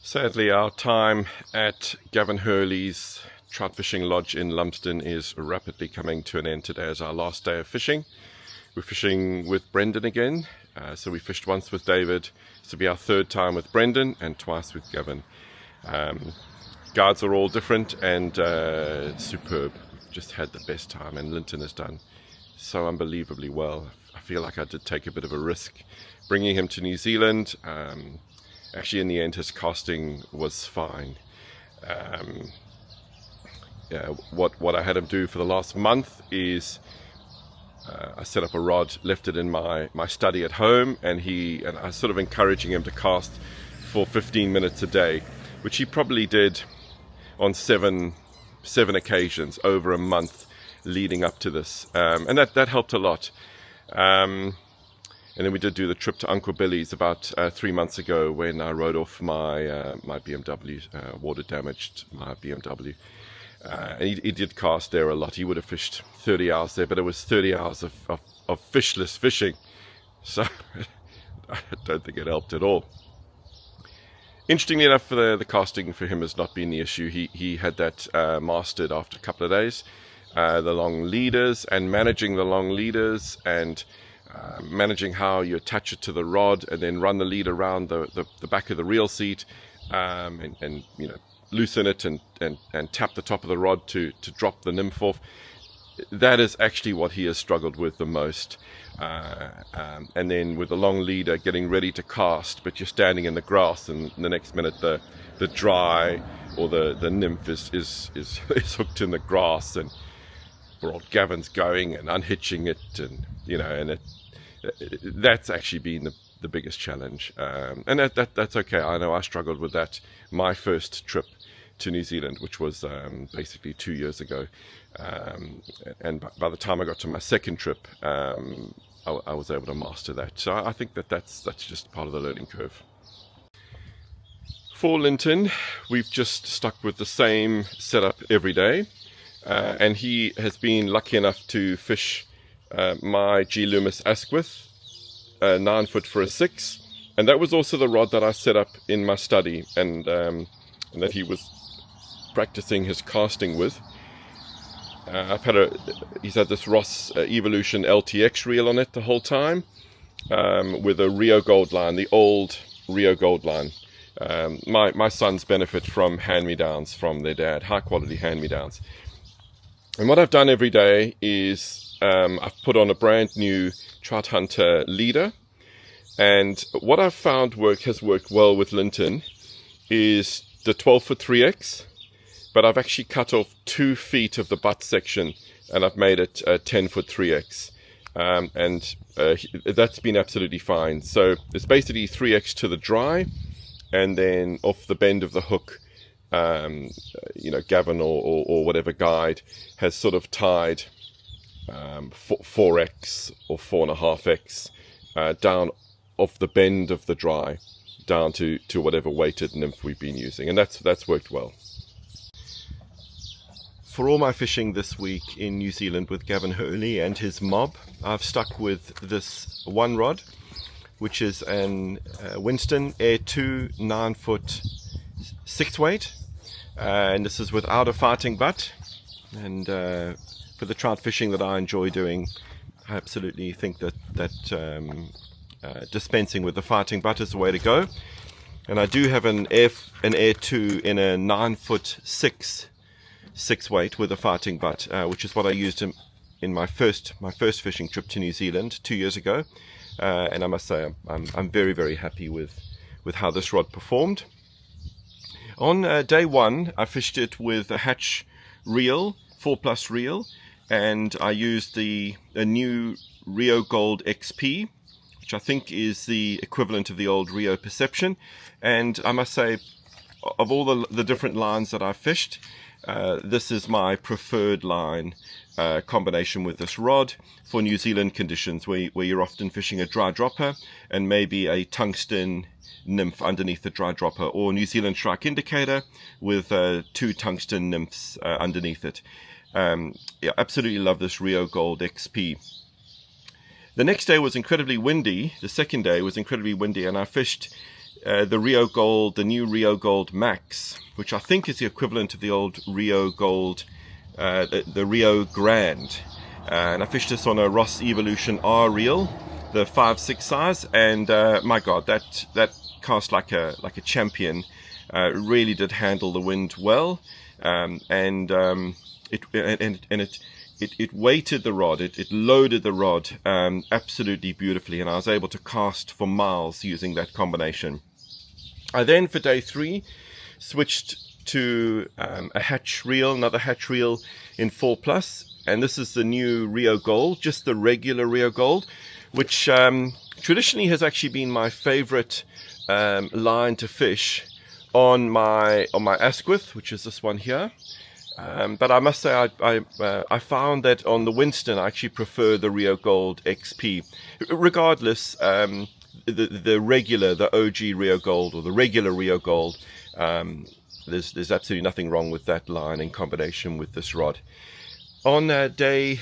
Sadly, our time at Gavin Hurley's trout fishing lodge in Lumsden is rapidly coming to an end. Today is our last day of fishing. We're fishing with Brendan again. So we fished once with David. This will be our third time with Brendan and twice with Gavin. Guides are all different and superb. We've just had the best time, and Linton has done so unbelievably well. I feel like I did take a bit of a risk bringing him to New Zealand. Actually, in the end, his casting was fine. What I had him do for the last month is I set up a rod, left it in my study at home, and I was sort of encouraging him to cast for 15 minutes a day, which he probably did on seven occasions over a month leading up to this, and that helped a lot. And then we did do the trip to Uncle Billy's about 3 months ago when I rode off my BMW, water damaged my BMW. And he did cast there a lot. He would have fished 30 hours there, but it was 30 hours of fishless fishing. So I don't think it helped at all. Interestingly enough, the casting for him has not been the issue. He had that mastered after a couple of days. The long leaders and managing the long leaders and managing how you attach it to the rod and then run the lead around the back of the reel seat, and loosen it and tap the top of the rod to drop the nymph off. That is actually what he has struggled with the most. And then with the long leader getting ready to cast, but you're standing in the grass, and the next minute the dry or the nymph is hooked in the grass, and poor old Gavin's going and unhitching it, and that's actually been the biggest challenge, and that's okay. I know I struggled with that my first trip to New Zealand, which was basically 2 years ago, and by the time I got to my second trip, I was able to master that. So I think that's just part of the learning curve. For Linton, we've just stuck with the same setup every day. And he has been lucky enough to fish my G. Loomis Asquith, 9 foot for a 6, and that was also the rod that I set up in my study, and that he was practicing his casting with. He's had this Ross Evolution LTX reel on it the whole time, with a Rio Gold line, the old Rio Gold line. My sons benefit from hand-me-downs from their dad, high quality hand-me-downs. And what I've done every day is I've put on a brand new Trout Hunter leader. And what I've found has worked well with Linton is the 12 foot 3X. But I've actually cut off 2 feet of the butt section, and I've made it a 10 foot 3X. And that's been absolutely fine. So it's basically 3X to the dry, and then off the bend of the hook, Gavin or whatever guide has sort of tied 4X or 4.5X down off the bend of the dry down to whatever weighted nymph we've been using, and that's worked well. For all my fishing this week in New Zealand with Gavin Hurley and his mob, I've stuck with this one rod, which is an Winston Air 2 9 foot 6 weight, and this is without a fighting butt. And for the trout fishing that I enjoy doing, I absolutely think that dispensing with the fighting butt is the way to go. And I do have an Air 2 in a 9 foot 6 weight with a fighting butt, which is what I used in my first fishing trip to New Zealand 2 years ago. And I must say I'm very, very happy with how this rod performed. On day one, I fished it with a Hatch reel, 4+ reel, and I used a new Rio Gold XP, which I think is the equivalent of the old Rio Perception. And I must say, of all the different lines that I've fished, this is my preferred line combination with this rod for New Zealand conditions, where you're often fishing a dry dropper and maybe a tungsten nymph underneath the dry dropper, or New Zealand strike indicator with 2 tungsten nymphs underneath it. Absolutely love this Rio Gold XP. The next day was incredibly windy. The second day was incredibly windy, and I fished the Rio Gold, the new Rio Gold Max, which I think is the equivalent of the old Rio Gold, the Rio Grand. And I fished this on a Ross Evolution R reel, the 5/6 size, and my God, that cast like a champion. Really did handle the wind well, it weighted the rod, it loaded the rod absolutely beautifully, and I was able to cast for miles using that combination. I then, for day 3, switched to a hatch reel, another hatch reel in 4+, and this is the new Rio Gold, just the regular Rio Gold, which traditionally has actually been my favorite line to fish on my Asquith, which is this one here. But I must say I found that on the Winston I actually prefer the Rio Gold XP. Regardless, the regular, the OG Rio Gold, or the regular Rio Gold, there's absolutely nothing wrong with that line in combination with this rod. On day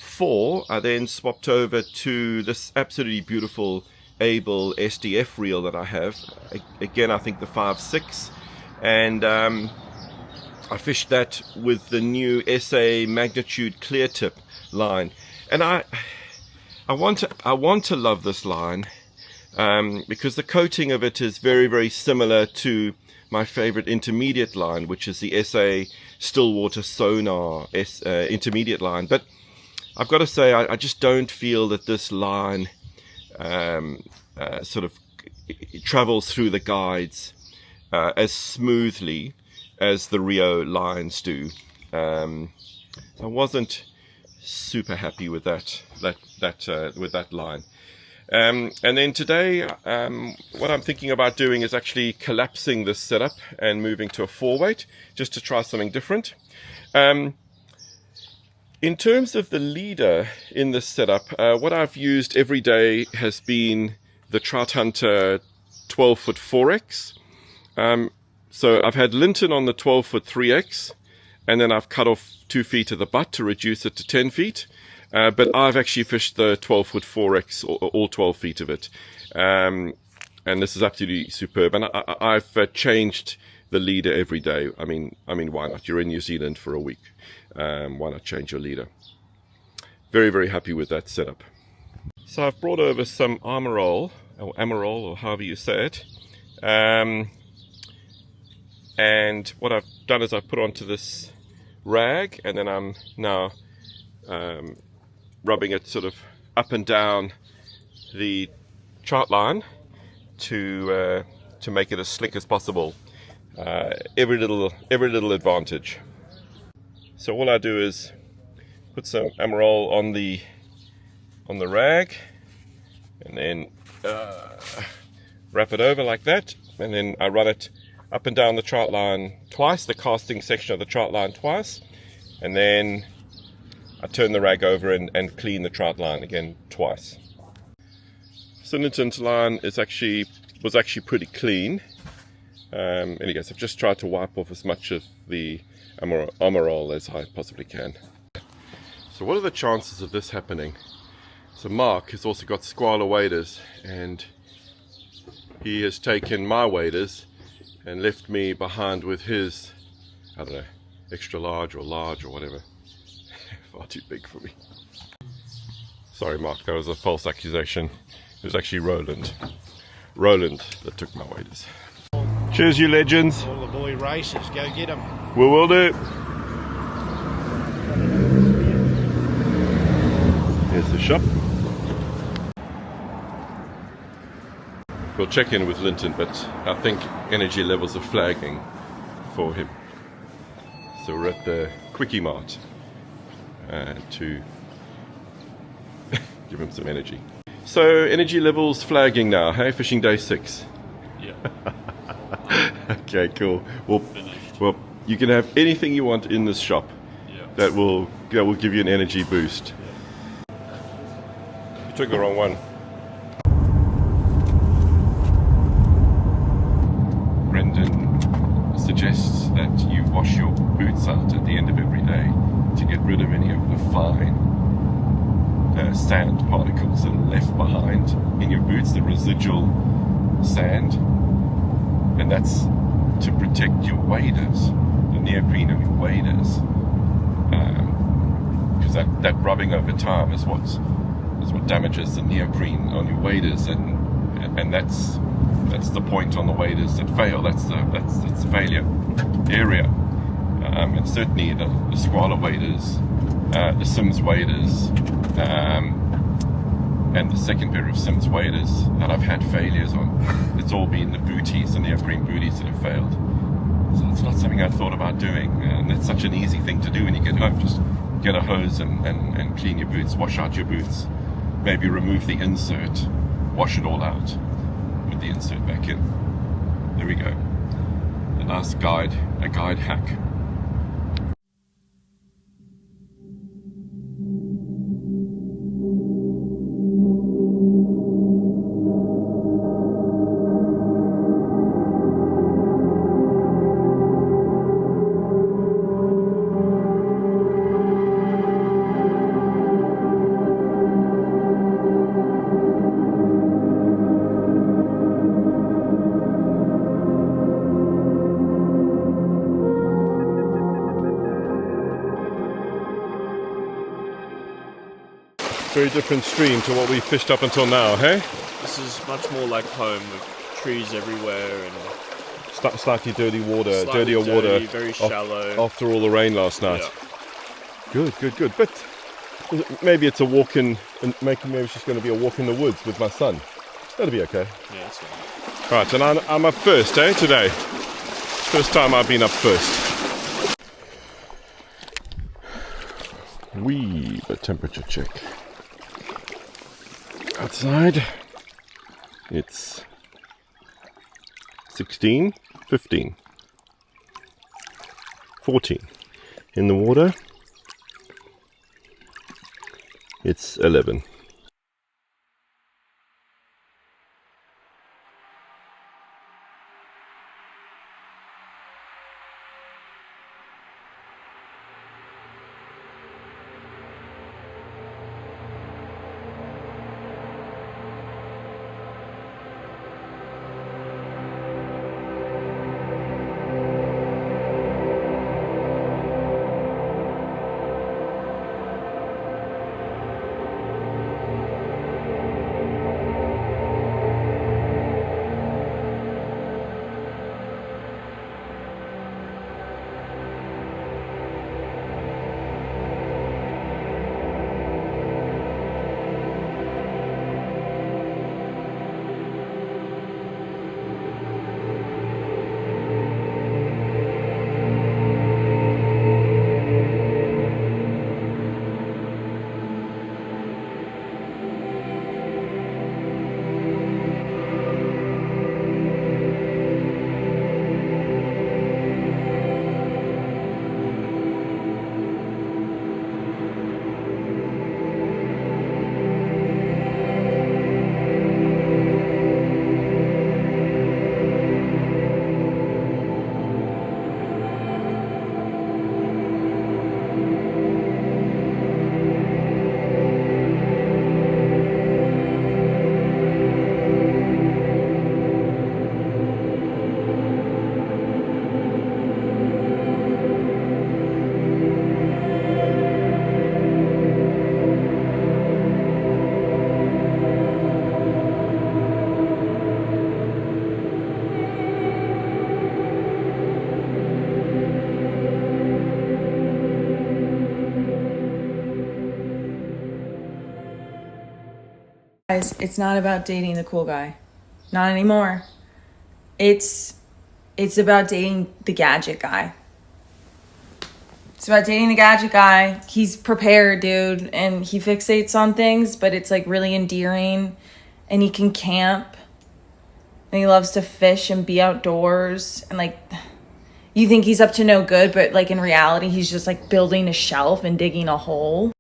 4, I then swapped over to this absolutely beautiful Able SDF reel that I have. Again, I think the 5/6, and I fished that with the new SA Magnitude Clear Tip line, and I want to love this line because the coating of it is very, very similar to my favorite intermediate line, which is the SA Stillwater Sonar intermediate line. But I've got to say, I just don't feel that this line sort of travels through the guides as smoothly as the Rio lines do. I wasn't super happy with that line. And then today, what I'm thinking about doing is actually collapsing this setup and moving to a 4-weight, just to try something different. In terms of the leader in this setup, what I've used every day has been the Trout Hunter 12-foot 4X. So I've had Linton on the 12-foot 3X, and then I've cut off 2 feet of the butt to reduce it to 10 feet. But I've actually fished the 12-foot 4X, all 12 feet of it. And this is absolutely superb. And I've changed the leader every day. I mean, why not? You're in New Zealand for a week. Why not change your leader? Very, very happy with that setup. So I've brought over some Amarol, or however you say it. And what I've done is I've put onto this rag, and then I'm now rubbing it sort of up and down the trout line to make it as slick as possible. Every little advantage. So all I do is put some Amarol on the rag, and then wrap it over like that, and then I run it up and down the trout line twice, the casting section of the trout line twice, and then I turn the rag over and clean the trout line again twice. Linton's line was actually pretty clean. Anyways, I've just tried to wipe off as much of the Amarol as I possibly can. So what are the chances of this happening? So Mark has also got Squaler waders, and he has taken my waders and left me behind with his, I don't know, extra large or whatever. Far too big for me. Sorry Mark, that was a false accusation. It was actually Roland that took my waders. Cheers, you legends. All the boy races, go get them. We will do. Here's the shop. We'll check in with Linton, but I think energy levels are flagging for him. So we're at the Quickie Mart to give him some energy. So energy levels flagging now, hey? Fishing day 6. Yeah. Okay, cool. Well, you can have anything you want in this shop. Yeah. That will give you an energy boost. Yeah. You took the wrong one. Brendan suggests that you wash your boots out at the end of every day to get rid of any of the fine sand particles that are left behind in your boots, the residual sand, and that's to protect your waders, the neoprene of your waders, because that rubbing over time is what damages the neoprene on your waders, and that's the point on the waders that fail. That's the failure area, and certainly the squaller waders, the Sims waders, and the second pair of Sims waders that I've had failures on. It's all been the booties, the neoprene booties that have failed. So it's not something I thought about doing, and it's such an easy thing to do when you get home. Just get a hose and clean your boots, wash out your boots, maybe remove the insert, wash it all out, put the insert back in. There we go. A nice guide hack. Very different stream to what we fished up until now, hey? This is much more like home, with trees everywhere and Slightly dirty water, slightly dirtier water. very shallow. After all the rain last night. Yeah. Good. But maybe it's a walk in, and maybe it's just going to be a walk in the woods with my son. That'll be okay. Yeah, that's fine. Right, and I'm up first, today. First time I've been up first. A temperature check. Outside, it's 16, 15, 14. In the water, it's 11. Guys, it's not about dating the cool guy. Not anymore. It's about dating the gadget guy. It's about dating the gadget guy. He's prepared, dude, and he fixates on things, but it's like really endearing, and he can camp, and he loves to fish and be outdoors, and like you think he's up to no good, but like in reality he's just like building a shelf and digging a hole.